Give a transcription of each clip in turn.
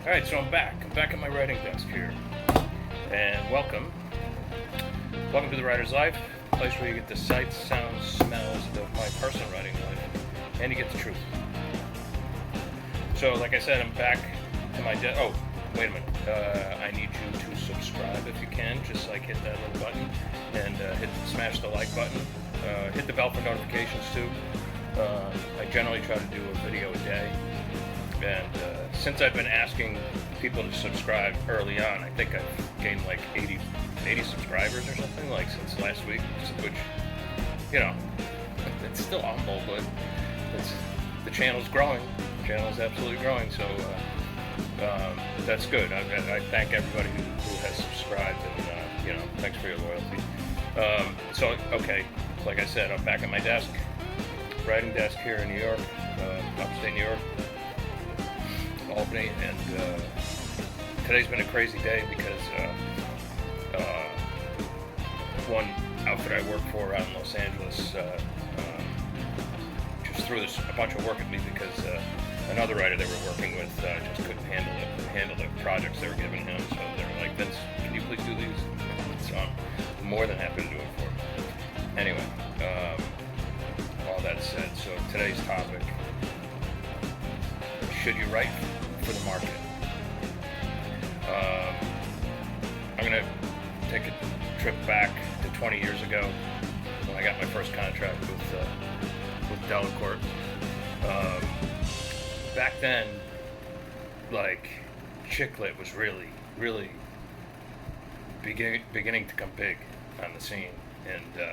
Alright, so I'm back. I'm back at my writing desk here. And welcome. Welcome to the Writer's Life, a place where you get the sights, sounds, smells of my personal writing life. And you get the truth. So, like I said, I'm back to my desk. Oh, wait a minute. I need you to subscribe if you can. Just like hit that little button and smash the like button. Hit the bell for notifications too. I generally try to do a video a day. And since I've been asking people to subscribe early on, I think I've gained like 80 subscribers or something, like since last week, which, you know, it's still humble, but the channel's growing. The channel's absolutely growing, so that's good. I thank everybody who has subscribed, and, thanks for your loyalty. Okay, like I said, I'm back at my desk, writing desk here in New York, upstate New York. Albany, and today's been a crazy day because one outfit I work for out in Los Angeles just threw a bunch of work at me because another writer they were working with just couldn't handle the projects they were giving him. So they were like, "Vince, can you please do these?" So I'm more than happy to do it for him. Anyway, all that said, so today's topic: should you write for the market? I'm going to take a trip back to 20 years ago when I got my first contract with Delacorte. Back then, like, chick lit was really, really beginning to come big on the scene, and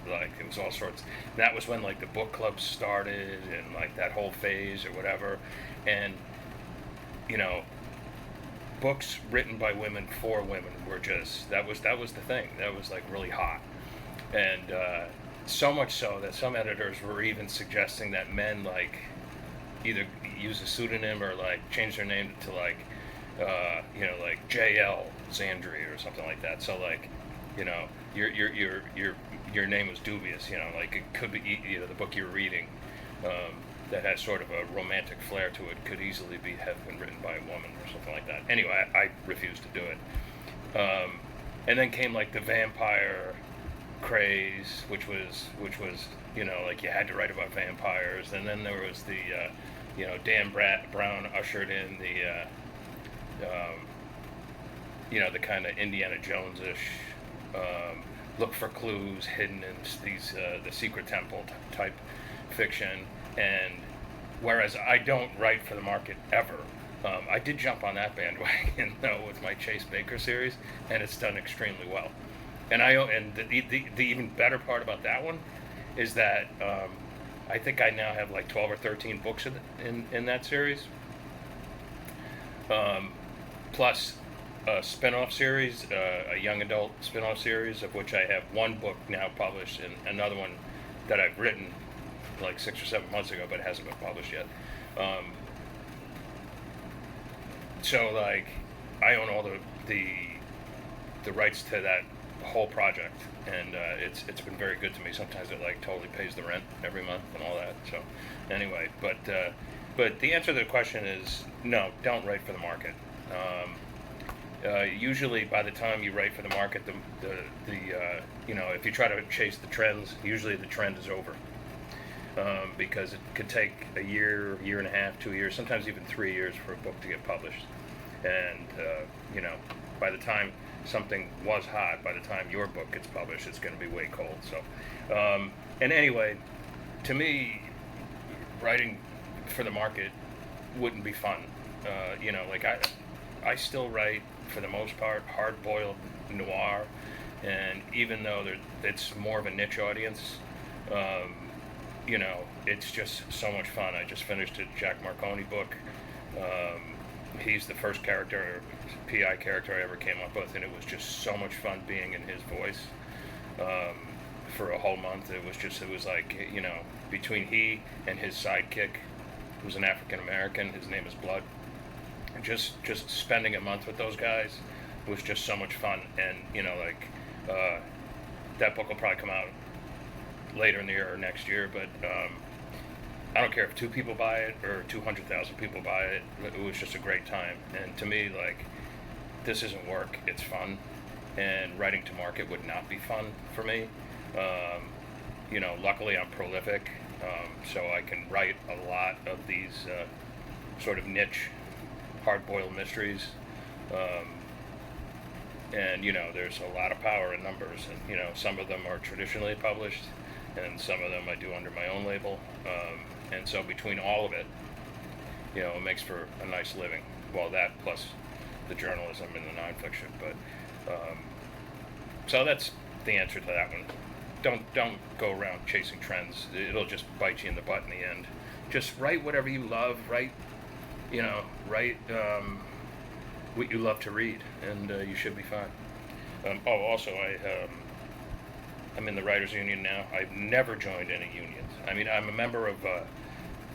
like it was all sorts. That was when like the book clubs started and like that whole phase or whatever, and books written by women for women were just that was the thing. That was like really hot, and so much so that some editors were even suggesting that men like either use a pseudonym or like change their name to like like J.L. Zandri or something like that. So like your name was dubious. Like it could be the book you're reading. That has sort of a romantic flair to it could easily have been written by a woman or something like that. Anyway, I refused to do it. And then came like the vampire craze, which was like you had to write about vampires. And then there was the Dan Brown ushered in the kind of Indiana Jones-ish look for clues hidden in these the Secret Temple type fiction. And whereas I don't write for the market ever, I did jump on that bandwagon though with my Chase Baker series, and it's done extremely well. And the even better part about that one is that I think I now have like 12 or 13 books in that series, plus a spin-off series, a young adult spin-off series, of which I have one book now published and another one that I've written like 6 or 7 months ago, but it hasn't been published yet. So like, I own all the rights to that whole project, and it's been very good to me. Sometimes it like totally pays the rent every month and all that. So anyway, but the answer to the question is no. Don't write for the market. Usually, by the time you write for the market, if you try to chase the trends, usually the trend is over. Because it could take a year and a half, 2 years, sometimes even 3 years for a book to get published. And, by the time something was hot, by the time your book gets published, it's going to be way cold. So, and anyway, to me, writing for the market wouldn't be fun. I still write, for the most part, hard-boiled noir. And even though it's more of a niche audience, it's just so much fun. I just finished a Jack Marconi book. He's the first PI character I ever came up with, and it was just so much fun being in his voice for a whole month. It was like, between he and his sidekick, who's an African American, his name is Blood, just spending a month with those guys was just so much fun. And, that book will probably come out later in the year or next year, but I don't care if 2 people buy it or 200,000 people buy it. It was just a great time. And to me, like, this isn't work, it's fun. And writing to market would not be fun for me. You know, luckily I'm prolific, so I can write a lot of these sort of niche, hard-boiled mysteries. And, you know, there's a lot of power in numbers. And, you know, some of them are traditionally published, and some of them I do under my own label. And so between all of it, you know, it makes for a nice living. Well, that plus the journalism and the nonfiction. But so that's the answer to that one. Don't go around chasing trends. It'll just bite you in the butt in the end. Just write whatever you love. Write what you love to read, and you should be fine. Also, I'm in the Writers Union now. I've never joined any unions. I mean, I'm a member of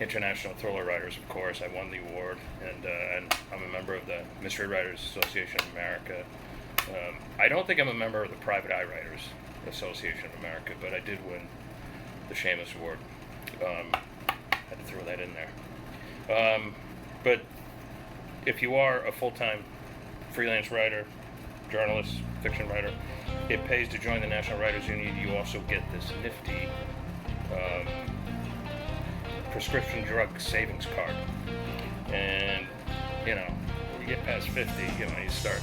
International Thriller Writers, of course. I won the award, and I'm a member of the Mystery Writers Association of America. I don't think I'm a member of the Private Eye Writers Association of America, but I did win the Seamus Award. Had to throw that in there. But if you are a full-time freelance writer, journalist, fiction writer, it pays to join the National Writers Union. You also get this nifty prescription drug savings card. And, you know, when you get past 50, you know, you start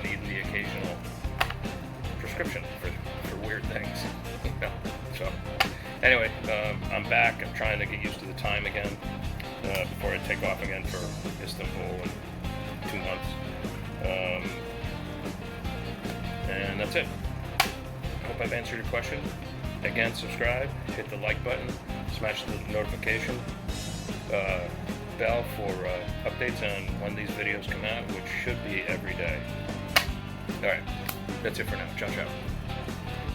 needing the occasional prescription for weird things. You know? So, anyway, I'm back. I'm trying to get used to the time again before I take off again for Istanbul in 2 months. And that's it. Hope I've answered your question. Again, subscribe, hit the like button, smash the notification bell for updates on when these videos come out, which should be every day. Alright, that's it for now. Ciao, ciao.